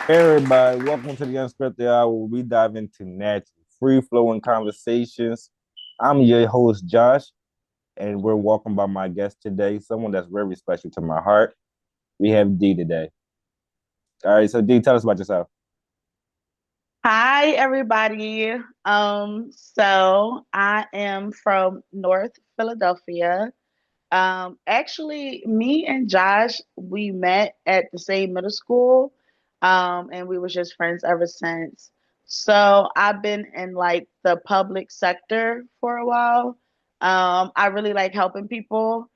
Hey everybody, welcome to the Unscripted Hour where we dive into natural, free-flowing conversations. I'm your host, Josh, and we're welcomed by my guest today, someone that's very special to my heart. We have D today. All right, so D, tell us about yourself. Hi, everybody. So I am from North Philadelphia. Actually, me and Josh, we met at the same middle school, and we were just friends ever since. So I've been in like the public sector for a while. I really like helping people,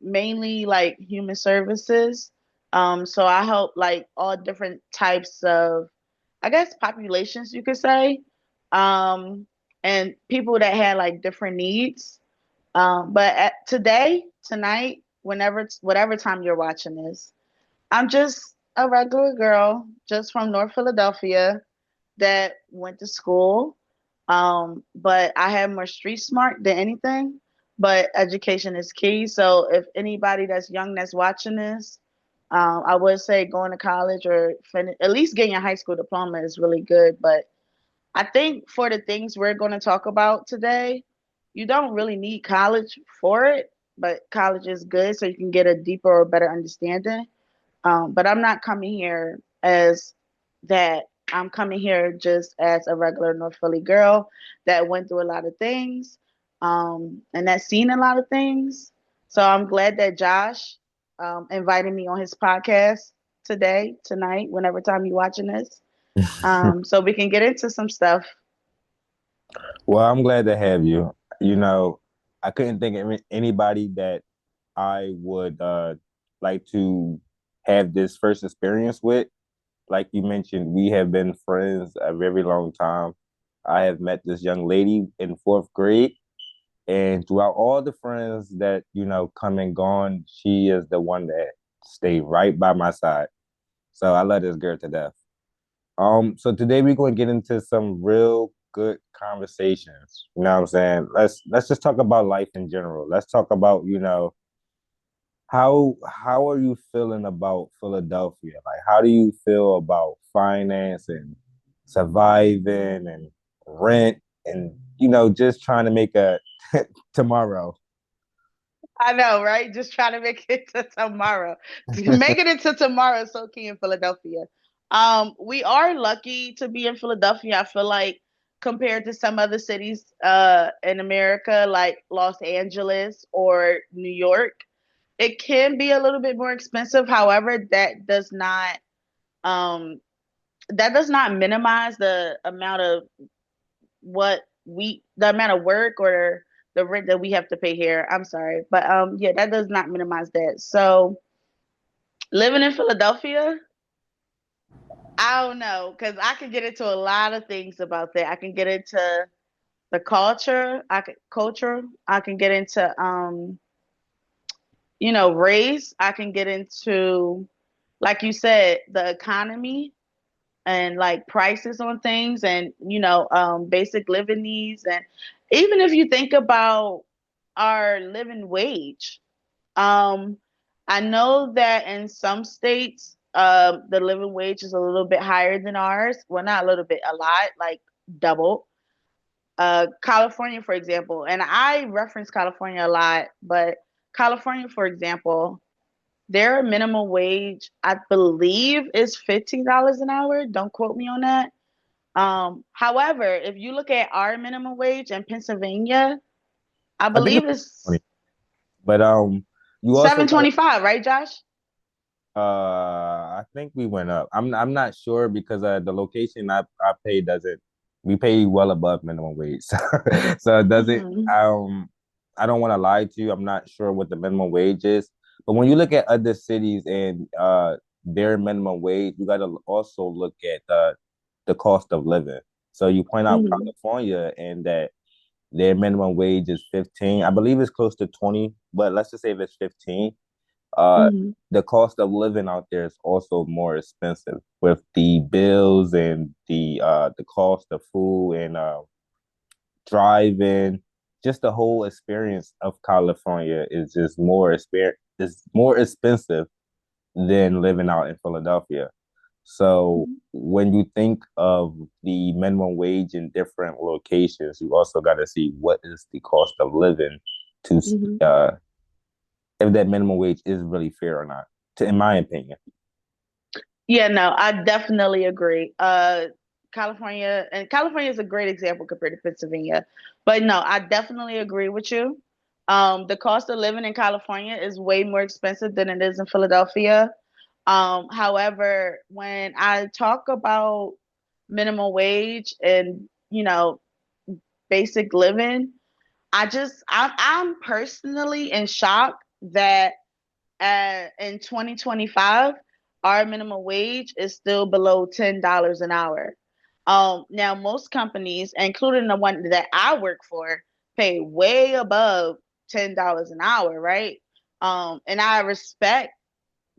mainly like human services. So I help like all different types of, I guess, populations, you could say, um, and people that had like different needs. Today, tonight, whatever time you're watching this, I'm just a regular girl, just from North Philadelphia that went to school. But I have more street smart than anything. But education is key. So if anybody that's young that's watching this, I would say going to college or at least getting a high school diploma is really good. But I think for the things we're going to talk about today, you don't really need college for it, but college is good so you can get a deeper or better understanding. But I'm not coming here as that. I'm coming here just as a regular North Philly girl that went through a lot of things, and that's seen a lot of things. So I'm glad that Josh invited me on his podcast today, tonight, whenever time you're watching this, so we can get into some stuff. Well, I'm glad to have you. You know, I couldn't think of anybody that I would like to have this first experience with. Like you mentioned, we have been friends a very long time. I have met this young lady in fourth grade, and throughout all the friends that come and gone, she is the one that stayed right by my side. So I love this girl to death. So today we're going to get into some real good conversations. You know what I'm saying? Let's just talk about life in general. Let's talk about how are you feeling about Philadelphia? Like, how do you feel about finance and surviving and rent and just trying to make a tomorrow? I know, right? Just trying to make it to tomorrow. Making it to tomorrow is so key in Philadelphia. We are lucky to be in Philadelphia. I feel like compared to some other cities in America, like Los Angeles or New York, it can be a little bit more expensive. However, um that does not minimize the amount of work or the rent that we have to pay here. I'm sorry, but yeah, that does not minimize that. So living in Philadelphia, I don't know, because I can get into a lot of things about that. I can get into the culture. I can get into race. I can get into, like you said, the economy and like prices on things and basic living needs. And even if you think about our living wage, um I know that in some states the living wage is a little bit higher than ours. Well, not a little bit, a lot, like double. California, for example, and I reference California a lot, but California, for example, their minimum wage, I believe, is $15 an hour. Don't quote me on that. However, if you look at our minimum wage in Pennsylvania, I I think believe it's it's 20, but you also seven got twenty five, right, Josh? I think we went up. I'm not sure because the location I pay doesn't we pay well above minimum wage. So it doesn't Hmm. I don't want to lie to you. I'm not sure what the minimum wage is. But when you look at other cities and their minimum wage, you got to also look at the cost of living. So you point out Hmm. California and that their minimum wage is 15. I believe it's close to 20, but let's just say if it's 15, uh, Hmm. the cost of living out there is also more expensive with the bills and the cost of food and driving. Just the whole experience of California is just more expensive than living out in Philadelphia. So Mhm. when you think of the minimum wage in different locations, you also got to see what is the cost of living to Mhm. uh, if that minimum wage is really fair or not. In my opinion. Yeah, no, I definitely agree. California is a great example compared to Pennsylvania. But no, I definitely agree with you. The cost of living in California is way more expensive than it is in Philadelphia. However, when I talk about minimum wage and, basic living, I'm personally in shock that in 2025, our minimum wage is still below $10 an hour. Now, most companies, including the one that I work for, pay way above $10 an hour, right? And I respect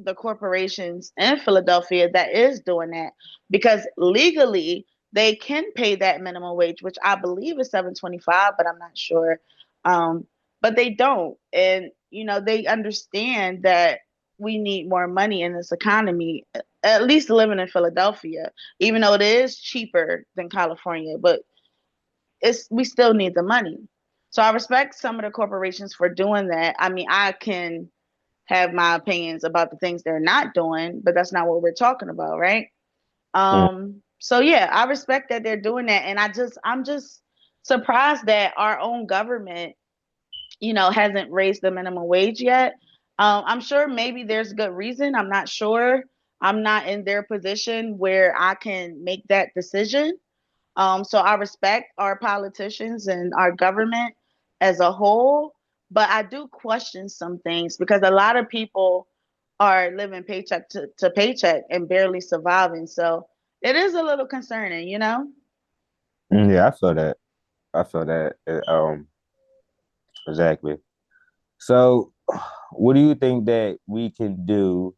the corporations in Philadelphia that is doing that because legally they can pay that minimum wage, which I believe is 7.25, but I'm not sure. Um, but they don't, and they understand that we need more money in this economy. At least living in Philadelphia, even though it is cheaper than California, but we still need the money. So I respect some of the corporations for doing that. I mean, I can have my opinions about the things they're not doing, but that's not what we're talking about, right? Mm. So yeah, I respect that they're doing that, and I'm just surprised that our own government, hasn't raised the minimum wage yet. I'm sure maybe there's good reason. I'm not sure. I'm not in their position where I can make that decision. So I respect our politicians and our government as a whole, but I do question some things because a lot of people are living paycheck to paycheck and barely surviving. So it is a little concerning. Yeah, I feel that. I feel that. Exactly. So, what do you think that we can do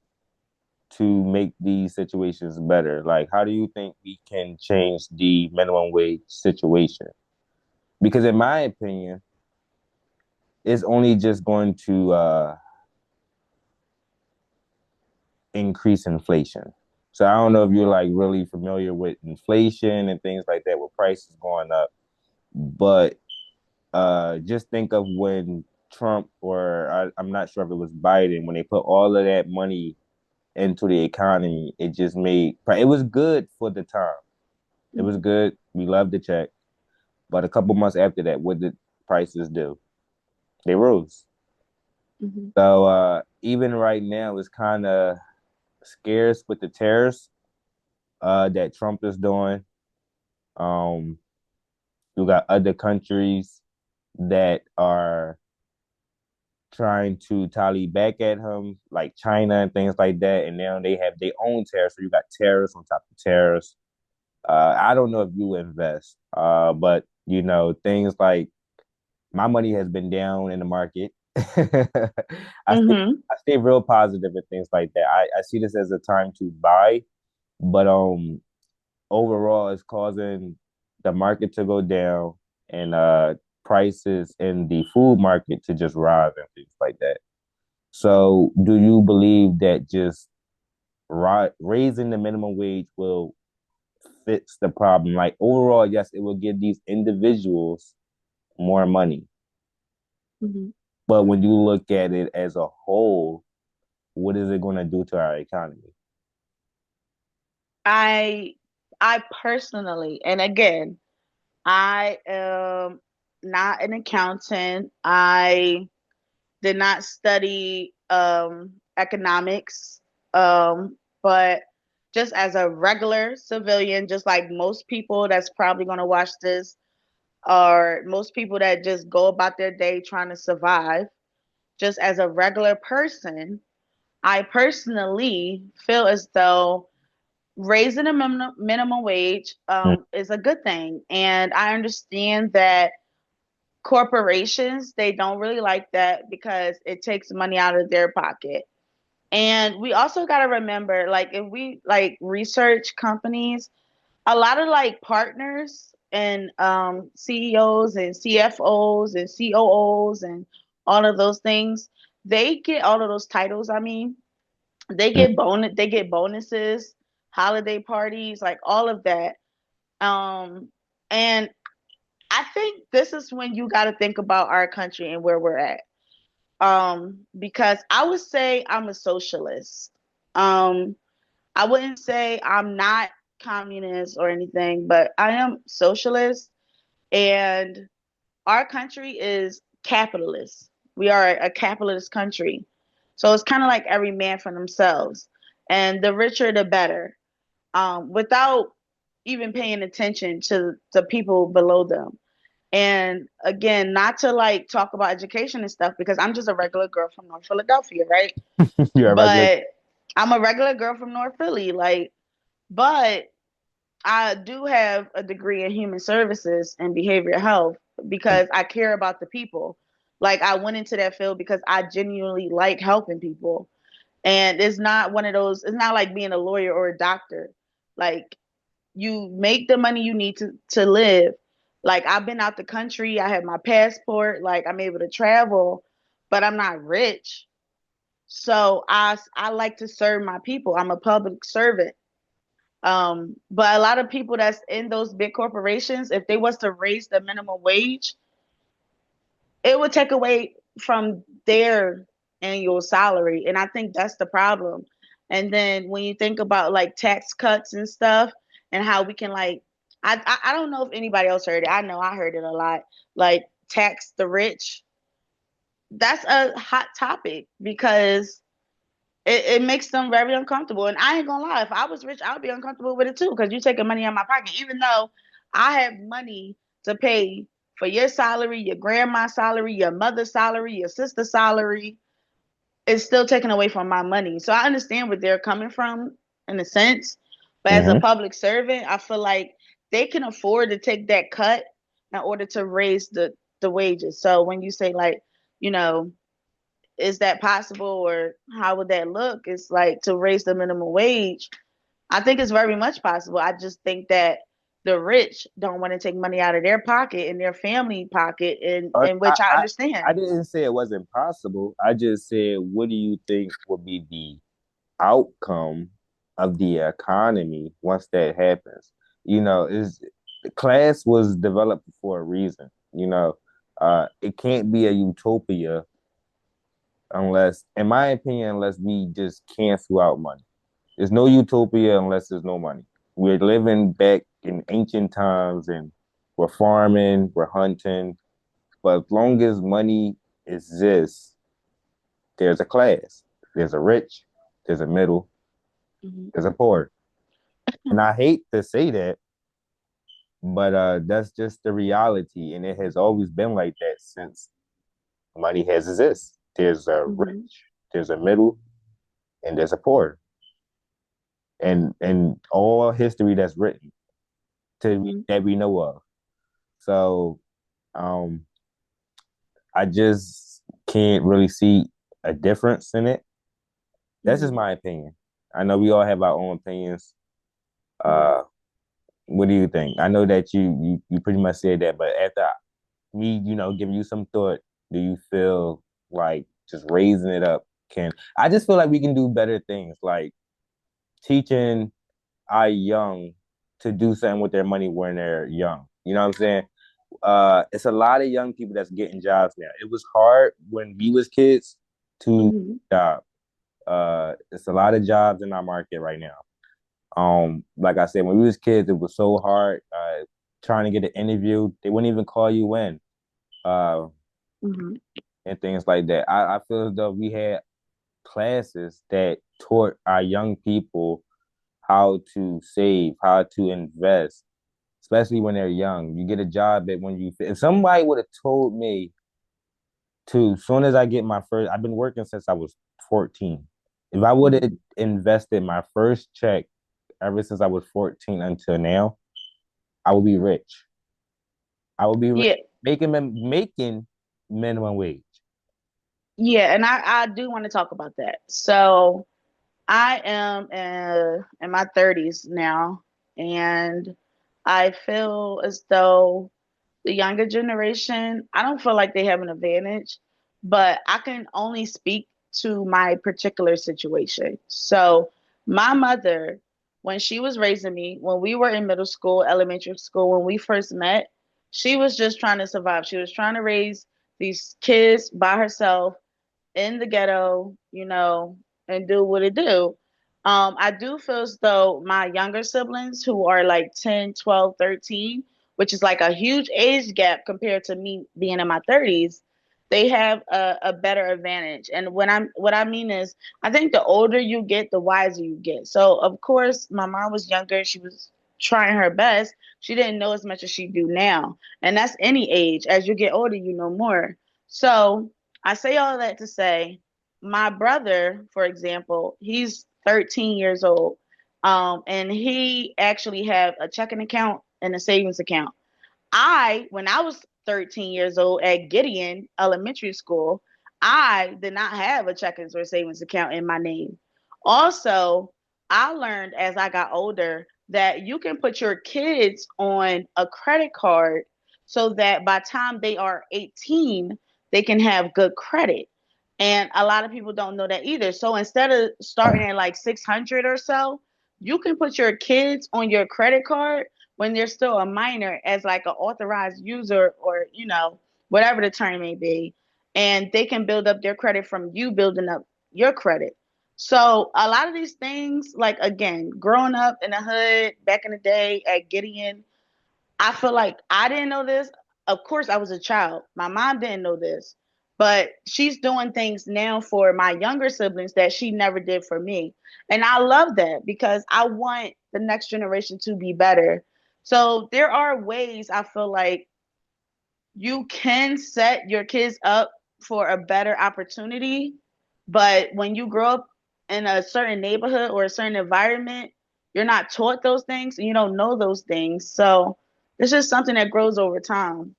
to make these situations better? Like, how do you think we can change the minimum wage situation? Because, in my opinion, it's only just going to increase inflation. So, I don't know if you're like really familiar with inflation and things like that, with prices going up, but just think of when Trump or I'm not sure if it was Biden when they put all of that money into the economy. It just made it was good for the time. It was Hmm. good. We loved the check, but a couple months after that, what did prices do? They rose. Hmm. So even right now, it's kind of scarce with the tariffs that Trump is doing. Um, you got other countries that are trying to tally back at him, like China and things like that. And now they have their own tariffs. So you got tariffs on top of tariffs. I don't know if you invest, but things like my money has been down in the market. I stay, Hmm. I stay real positive and things like that. I see this as a time to buy, but overall, it's causing the market to go down and prices in the food market to just rise and things like that. So, do you believe that just raising the minimum wage will fix the problem? Like overall, yes, it will give these individuals more money. Hmm. But when you look at it as a whole, what is it going to do to our economy? I I personally, and again, I am not an accountant. I did not study economics, but just as a regular civilian, just like most people that's probably going to watch this, or most people that just go about their day trying to survive, just as a regular person, I personally feel as though raising a minimum wage Mm. is a good thing. And I understand that corporations, they don't really like that because it takes money out of their pocket. And we also got to remember, like, if we like research companies, a lot of like partners and CEOs and CFOs and COOs and all of those things, they get all of those titles. I mean, they Mm. get bonuses holiday parties, like all of that. Um, and I think this is when you got to think about our country and where we're at. Because I would say I'm a socialist. Um, I wouldn't say I'm not communist or anything, but I am socialist, and our country is capitalist. We are a capitalist country. So it's kind of like every man for themselves. And the richer, the better, without even paying attention to the people below them. And again, not to like talk about education and stuff because I'm just a regular girl from North Philadelphia, right? You're a regular. But I'm a regular girl from North Philly, like, but I do have a degree in human services and behavioral health because I care about the people. Like I went into that field because I genuinely like helping people. And it's not one of those, it's not like being a lawyer or a doctor. Like you make the money you need to live. Like I've been out the country, I have my passport, like I'm able to travel, but I'm not rich. So I like to serve my people. I'm a public servant. But a lot of people that's in those big corporations, if they was to raise the minimum wage, it would take away from their annual salary. And I think that's the problem. And then when you think about like tax cuts and stuff and how we can like I don't know if anybody else heard it. I know I heard it a lot. Like tax the rich. That's a hot topic because it makes them very uncomfortable. And I ain't gonna lie, if I was rich, I would be uncomfortable with it too, because you're taking money out of my pocket, even though I have money to pay for your salary, your grandma's salary, your mother's salary, your sister's salary. It's still taken away from my money. So I understand where they're coming from in a sense. But as a Hmm. public servant, I feel like they can afford to take that cut in order to raise the wages. So when you say like, you know, is that possible or how would that look? It's like to raise the minimum wage. I think it's very much possible. I just think that the rich don't want to take money out of their pocket and their family pocket, and I, in I which I I understand. didn't say it wasn't possible. I just said, what do you think would be the outcome of the economy once that happens? Is class was developed for a reason. It can't be a utopia unless, in my opinion, unless we just cancel out money. There's no utopia unless there's no money. We're living back in ancient times and we're farming, we're hunting, but as long as money exists, there's a class. There's a rich, there's a middle, Mhm. there's a poor. And I hate to say that, but that's just the reality. And it has always been like that since money has exists. There's a Mhm. rich, there's a middle, and there's a poor. And all history that's written Mhm. that we know of. So um I just can't really see a difference in it. That's just Mhm. my opinion. I know we all have our own opinions. Mhm. Uh, what do you think? I know that you pretty much said that, but after me, giving you some thought, do you feel like just raising it up can? I just feel like we can do better things, like teaching our young to do something with their money when they're young. You know what I'm saying? It's a lot of young people that's getting jobs now. It was hard when we was kids to Mhm. job. It's a lot of jobs in our market right now. Like I said, when we was kids, it was so hard. Trying to get an interview, they wouldn't even call you in. Uh, Mhm. and things like that. I feel as though we had classes that taught our young people how to save, how to invest, especially when they're young. You get a job that when you, if somebody would have told me to, as soon as I get my first, I've been working since I was 14. If I would have Mhm. invested my first check ever since I was 14 until now, I would be rich. I would be rich, Yeah. making minimum wage. Yeah, and I do want to talk about that. So I am in my 30s now, and I feel as though the younger generation, I don't feel like they have an advantage, but I can only speak to my particular situation. So, my mother, when she was raising me, when we were in middle school, elementary school, when we first met, she was just trying to survive. She was trying to raise these kids by herself in the ghetto, and do what it do. I do feel as though my younger siblings who are like 10, 12, 13, which is like a huge age gap compared to me being in my 30s, they have a better advantage. And what I mean is I think the older you get, the wiser you get. So of course my mom was younger, she was trying her best. She didn't know as much as she do now. And that's any age. As you get older, you know more. So I say all that to say, my brother, for example, he's 13 years old, and he actually have a checking account and a savings account. When I was 13 years old at Gideon Elementary School, I did not have a checking or savings account in my name. Also, I learned as I got older that you can put your kids on a credit card so that by the time they are 18, they can have good credit. And a lot of people don't know that either. So instead of starting at like 600 or so, you can put your kids on your credit card when they're still a minor as like an authorized user, or whatever the term may be, and they can build up their credit from you building up your credit. So a lot of these things, like again, growing up in the hood back in the day at Gideon, I feel like I didn't know this. Of course, I was a child. My mom didn't know this, but she's doing things now for my younger siblings that she never did for me. And I love that because I want the next generation to be better. So there are ways I feel like you can set your kids up for a better opportunity, but when you grow up in a certain neighborhood or a certain environment, you're not taught those things and you don't know those things. So it's just something that grows over time.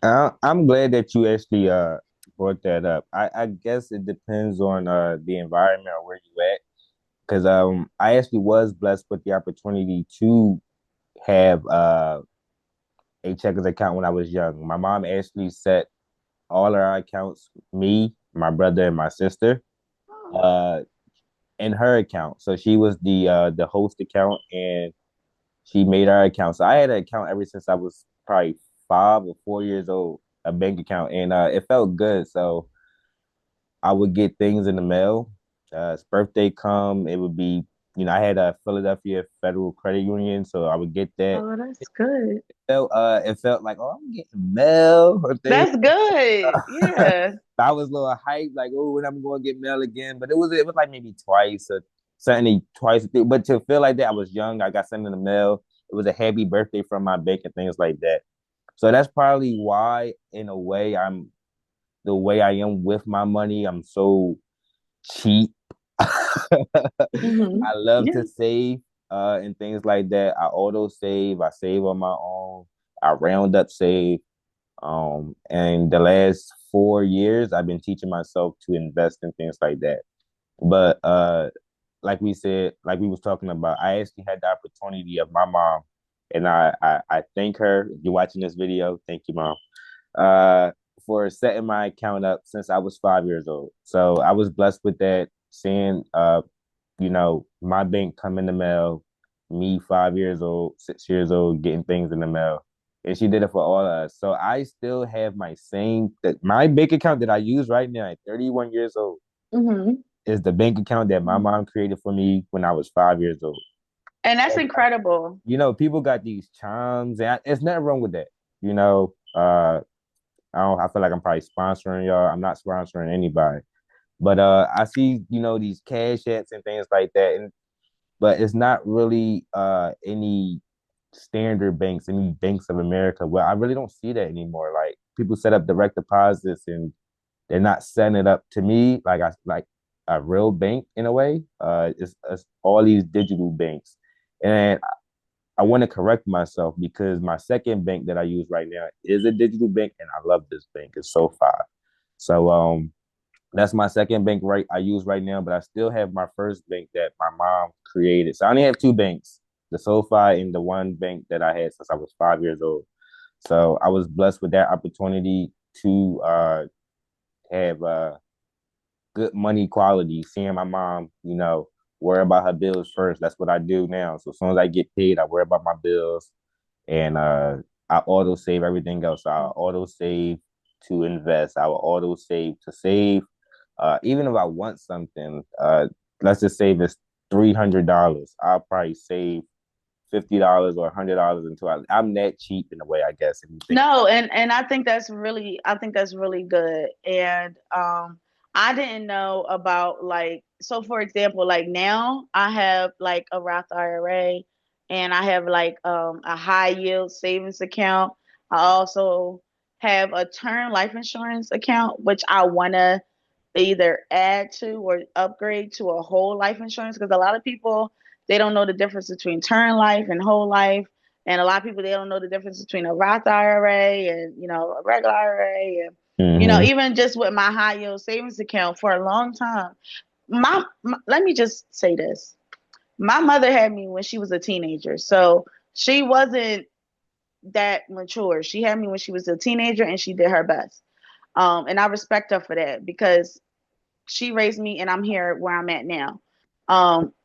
I'm glad that you actually brought that up. I guess it depends on the environment or where you at. Because I actually was blessed with the opportunity to have a checkers account when I was young. My mom actually set all our accounts, me, my brother, and my sister, Oh, uh, in her account. So she was the host account, and she made our account. So I had an account ever since I was probably 5 or 4 years old, a bank account, and it felt good. So I would get things in the mail. His birthday come, it would be, I had a Philadelphia Federal Credit Union, so I would get that. oh, that's good. It felt like, oh, I'm getting mail or things. That's good. Yeah. I was a little hyped, like, oh, when I'm going to get mail again. But it was like maybe twice or something twice. But to feel like that, I was young. I got something in the mail. It was a happy birthday from my bank and things like that. So that's probably why, in a way, I'm the way I am with my money. I'm so cheap. Hmm. I love Yeah. to save and things like that. I auto save. I save on my own. I round up save. And the last 4 years, I've been teaching myself to invest in things like that. But like we said, like we was talking about, I actually had the opportunity of my mom, and I thank her. If you're watching this video, thank you, mom. Uh, for setting my account up since I was 5 years old. So I was blessed with that, seeing my bank come in the mail, me 5 years old, 6 years old, getting things in the mail. And she did it for all of us. So I still have my bank account that I use right now at 31 years old Hmm. is the bank account that my mom created for me when I was 5 years old. And that's And, incredible. people got these charms, and it's nothing wrong with that. I feel like I'm probably sponsoring y'all. I'm not sponsoring anybody. But I see, these cash apps and things like that, and but it's not really any standard banks, any banks of America. Well, I really don't see that anymore. Like people set up direct deposits and they're not setting it up to me like a real bank in a way. It's all these digital banks, and I want to correct myself because my second bank that I use right now is a digital bank, and I love this bank. It's SoFi. So that's my second bank I use right now, but I still have my first bank that my mom created. So I only have two banks, the SoFi and the one bank that I had since I was 5 years old. So I was blessed with that opportunity to have good money quality, seeing my mom, worry about her bills first. That's what I do now. So as soon as I get paid, I worry about my bills, and I auto save everything else. So I auto save to invest. I will auto save to save. Even if I want something, let's just say this $300, I'll probably save $50 or $100 until I'm that cheap in a way, I guess, if you think No, about and I think that's really good. And I didn't know about like, so for example, like now I have like a Roth IRA, and I have like a high yield savings account. I also have a term life insurance account, which I want to either add to or upgrade to a whole life insurance, because a lot of people, they don't know the difference between term life and whole life. And a lot of people, they don't know the difference between a Roth IRA and, a regular IRA. And, it. Hmm. even just with my high yield savings account for a long time, let me just say this. My mother had me when she was a teenager. So she wasn't that mature. She had me when she was a teenager, and she did her best. And I respect her for that, because she raised me and I'm here where I'm at now.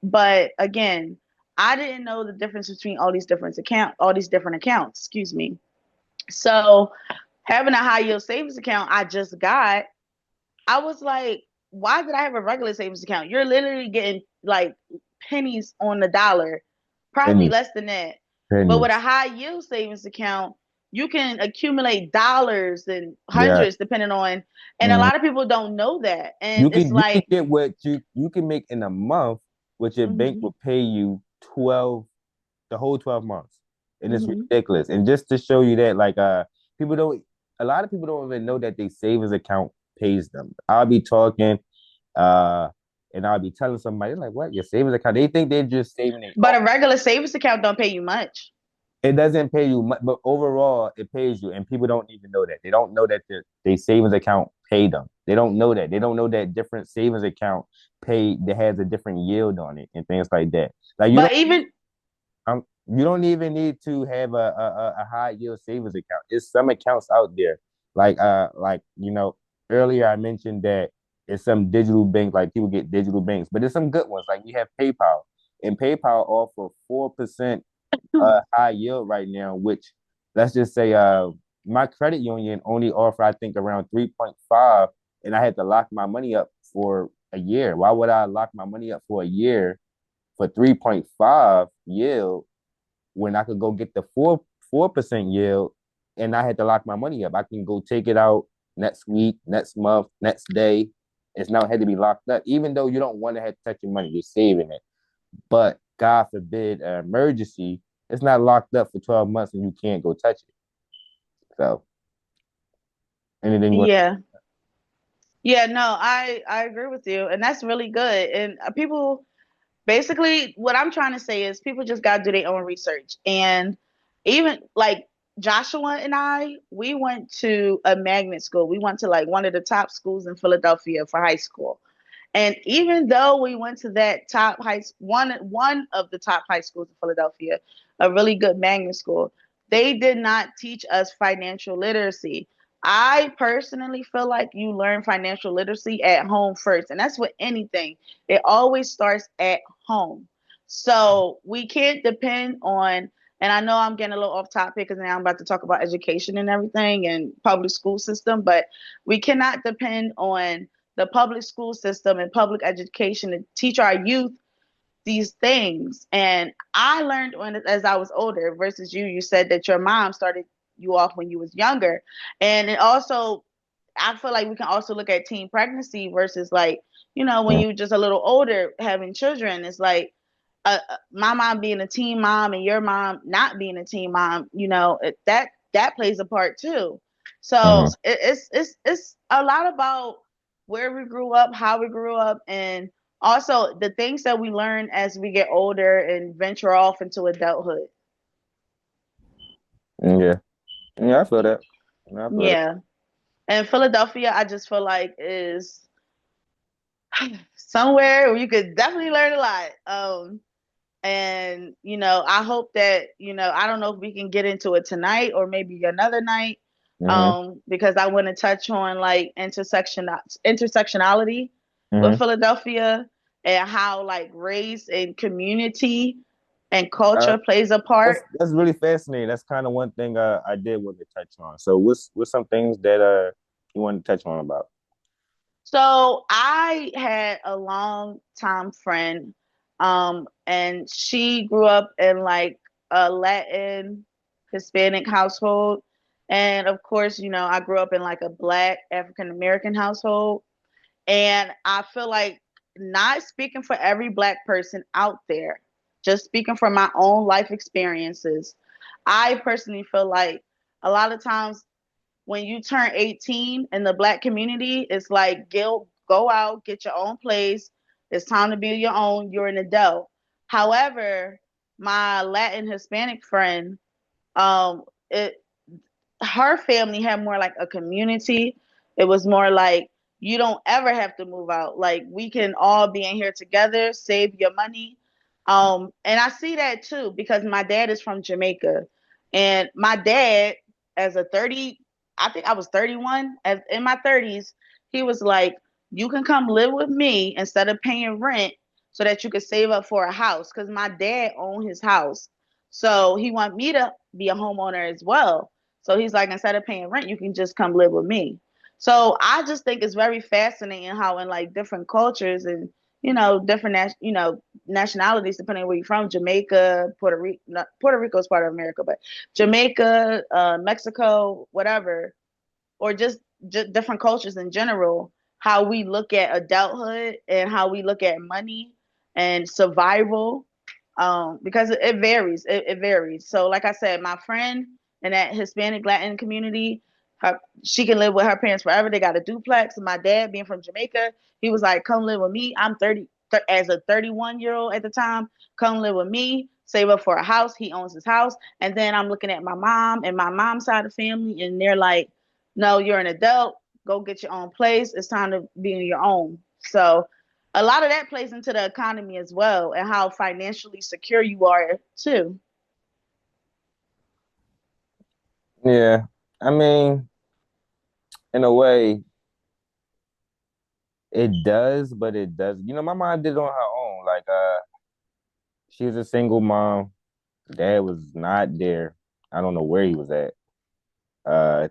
But again, I didn't know the difference between all these different accounts, excuse me. So having a high yield savings account I just got, I was like, why did I have a regular savings account? You're literally getting like pennies on the dollar, probably Pennies, less than that. But with a pennies. high yield savings account, you can accumulate dollars and Yeah. hundreds depending on, and a Mhm. lot of people don't know that. And it's You can like, get what you can make in a month, which your bank hmm will pay you 12 the whole 12 months. And it's hmm ridiculous. And just to show you that, like people don't a lot of people don't even know that their savings account pays them. I'll be talking, uh, and I'll be telling somebody like, what, your savings account? They think they're just saving their but a regular savings account don't pay you much. it doesn't pay you much, but overall it pays you, and people don't even know that. They don't know that their savings account paid them. They don't know that. They don't know that different savings account paid that has a different yield on it and things like that. Like But even you don't even need to have a high yield savings account. There's some accounts out there, like earlier I mentioned that it's some digital bank, like people get digital banks, but there's some good ones. Like we have PayPal, and PayPal offer 4% high yield right now, which let's just say my credit union only offer I think around 3.5, and I had to lock my money up for a year. Why would I lock my money up for a year for 3.5 yield when I could go get the 4% yield, and I had to lock my money up? I can go take it out next week, next month, next day. It's now had to be locked up, even though you don't want to have to touch your money, you're saving it. But God forbid, an emergency, it's not locked up for 12 months and you can't go touch it. So anything you want? yeah, yeah, no, I agree with you, and that's really good. And people, basically, what I'm trying to say is people just got to do their own research. And even like Joshua and I, we went to a magnet school. We went to like one of the top schools in Philadelphia for high school. And even though we went to that one of the top high schools in Philadelphia, a really good magnet school, they did not teach us financial literacy. I personally feel like you learn financial literacy at home first, and that's with anything. It always starts at home. So we can't depend on, and I know I'm getting a little off topic because now I'm about to talk about education and everything and public school system, but we cannot depend on the public school system and public education to teach our youth these things. And I learned as I was older versus you. You said that your mom started you off when you was younger, and it also, I feel like we can also look at teen pregnancy versus like, when Mm, you just a little older having children. It's like my mom being a teen mom and your mom not being a teen mom. That plays a part too. So mhm. it's a lot about where we grew up, how we grew up, and also the things that we learn as we get older and venture off into adulthood. Yeah, yeah, I feel that. Yeah, I feel that. Yeah. And Philadelphia, I just feel like is somewhere where you could definitely learn a lot. And I hope that, I don't know if we can get into it tonight or maybe another night, Hmm. because I want to touch on like intersectionality with Hmm. Philadelphia. and how like race and community and Uh, culture plays a that's part. that's really fascinating. That's kind of one thing I did want to touch on. So what's some things that you want to touch on about? So I had a long time friend, and she grew up in like a Latin Hispanic household. And of course, I grew up in like a Black African American household. And I feel like, not speaking for every Black person out there, just speaking from my own life experiences, I personally feel like a lot of times when you turn 18 in the Black community, it's like, go out, get your own place. It's time to be your own. You're an adult. However, my Latin Hispanic friend, it her family had more like a community. It was more like, you don't ever have to move out. Like, we can all be in here together, save your money. And I see that too because my dad is from Jamaica, and my dad, as a 30, I think I was 31, as in my 30s, he was like, "You can come live with me instead of paying rent, so that you could save up for a house." Because my dad owned his house, so he wanted me to be a homeowner as well. So he's like, instead of paying rent, you can just come live with me. So I just think it's very fascinating how in like different cultures and different nationalities, depending on where you're from, Jamaica, Puerto Rico. Puerto Rico is part of America, but Jamaica, Mexico, whatever, or just different cultures in general, how we look at adulthood and how we look at money and survival, because it varies. It varies. So, like I said, my friend in that Hispanic Latin community, she can live with her parents forever. They got a duplex. My dad, being from Jamaica, he was like, "Come live with me." I'm 30, as a 31-year-old at the time. Come live with me. Save up for a house. He owns his house. And then I'm looking at my mom and my mom's side of the family, and they're like, "No, you're an adult. Go get your own place. It's time to be on your own." So a lot of that plays into the economy as well, and how financially secure you are too. Yeah, I mean, in a way, it does, but it does. My mom did it on her own. Like, she was a single mom. Dad was not there. I don't know where he was at.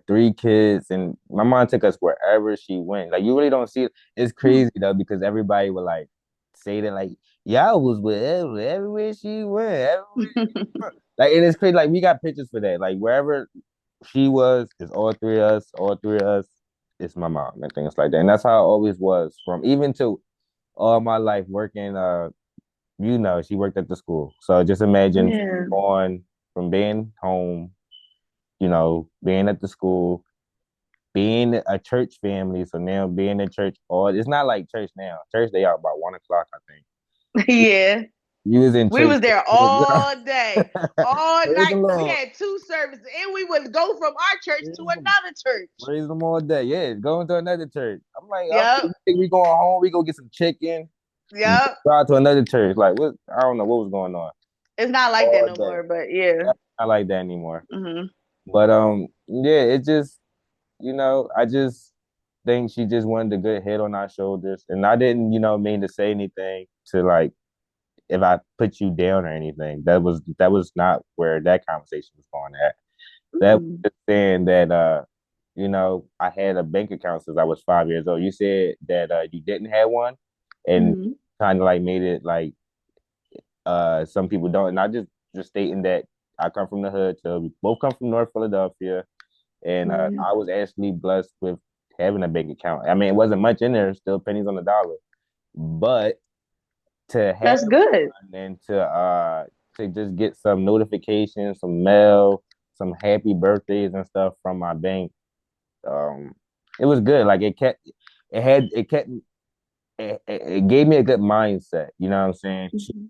Three kids, and my mom took us wherever she went. Like, you really don't see it. It's crazy though because everybody would like say that like y'all was wherever, everywhere she went, everywhere she went. Like, and it's crazy. Like, we got pictures for that. Like, wherever she was, it's all three of us. All three of us. It's my mom and things like that. And that's how it always was from even to all my life working. She worked at the school. So just imagine Yeah. on from being home, being at the school, being a church family. So now being in church, or it's not like church now. Church they out about 1 o'clock, I think. Yeah. You was in We church. was there all day, all Praise the night. We Lord. had two services, and we would go from our church to Praise them. another church. Praise them all day. Yeah, going to another church. I'm like, okay, Yep. you think we going home? We go get some chicken and Yep. drive to another church. Like, what? I don't know what was going on It's not like that all no day. more, but yeah. I like that anymore. Hmm. But yeah, it just I just think she just wanted a good head on our shoulders, and I didn't mean to say anything to like if I put you down or anything. That was not where that conversation was going at. That was Hmm. just saying that I had a bank account since I was 5 years old. You said that you didn't have one, and Hmm. kind of like made it like some people don't. And I just stating that I come from the hood, so we both come from North Philadelphia, and Hmm. I was actually blessed with having a bank account. I mean, it wasn't much in there, still pennies on the dollar, but to have That's good. one and to just get some notifications, some mail, some happy birthdays and stuff from my bank, um, it was good. Like, it gave me a good mindset. You know what I'm saying? To Hmm.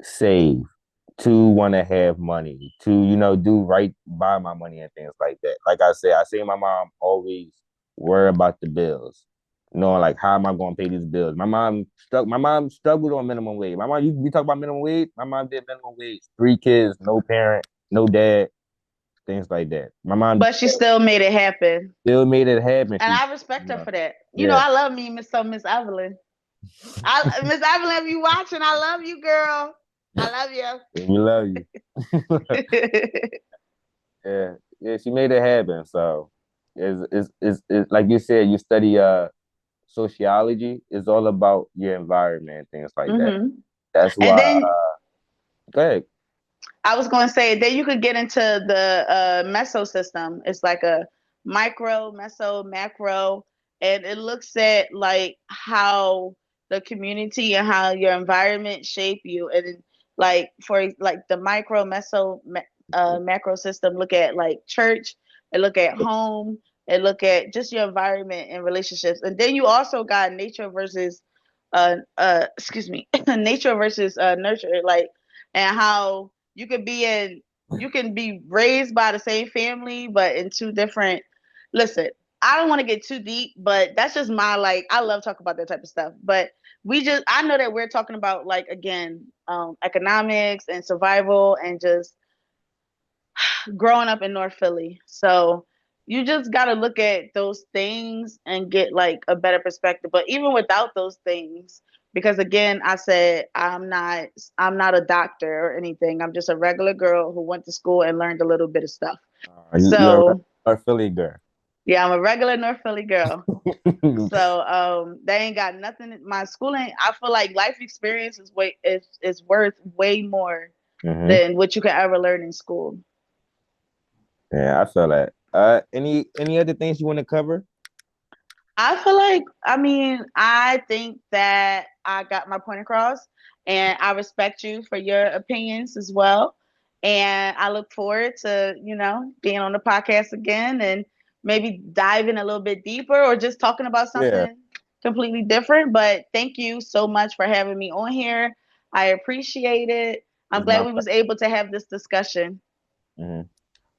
save, to want to have money, to do right by my money and things like that. Like I said, I see my mom always worry about the bills, knowing like how am I going to pay these bills. My mom struggled on minimum wage. My mom, you talk about minimum wage. My mom did minimum wage. Three kids, no parent, no dad, things like that. My mom But she still made it happen. still made it happen. And She, I respect her for that. yeah, I love me Miss Evelyn. Miss Evelyn, if you watching, I love you, girl. I love We love you. you. Yeah, yeah, she made it happen. So it's like you said, you study sociology. It's all about your environment and things like that. hmm That's And why then go ahead. I was going to say, then you could get into the meso system. It's like a micro, meso, macro, and it looks at like how the community and how your environment shape you. And like for like the micro, meso, macro system, look at like church, and look at home, and look at just your environment and relationships. And then you also got nature versus excuse me, nature versus nurture, like, and how you can be raised by the same family but in two different. Listen, I don't want to get too deep, but that's just my, like, I love talking about that type of stuff. But I know that we're talking about, like, again, economics and survival and just growing up in North Philly. So you just got to look at those things and get like a better perspective. But even without those things, because again, I said I'm not a doctor or anything. I'm just a regular girl who went to school and learned a little bit of stuff. You're So a Philly girl. yeah, I'm a regular North Philly girl. So they ain't got nothing. My schooling, I feel like life experience is worth way more hmm than what you can ever learn in school. Yeah, I feel that. Any other things you want to cover? I feel like, I mean, I think that I got my point across, and I respect you for your opinions as well. And I look forward to, being on the podcast again and maybe diving a little bit deeper or just talking about Yeah, something completely different. But thank you so much for having me on here. I appreciate it. I'm it's glad my we was able to have this discussion. pleasure.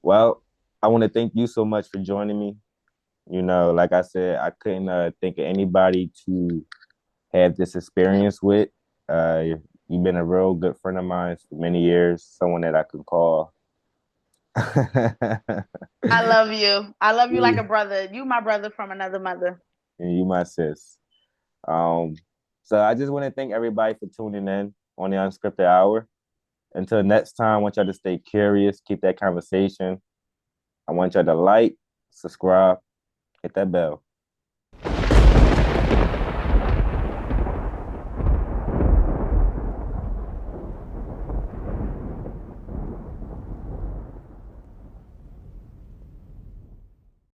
Well, I want to thank you so much for joining me. Like I said, I couldn't think of anybody to have this experience with. You've been a real good friend of mine for many years, someone that I could call. I love you. I love you like a you, brother. You my brother from another mother. you my sis. Um, so I just want to thank everybody for tuning in on the Unscripted Hour. Until next time, I want y'all to stay curious, keep that conversation. I want y'all to like, subscribe, hit that bell.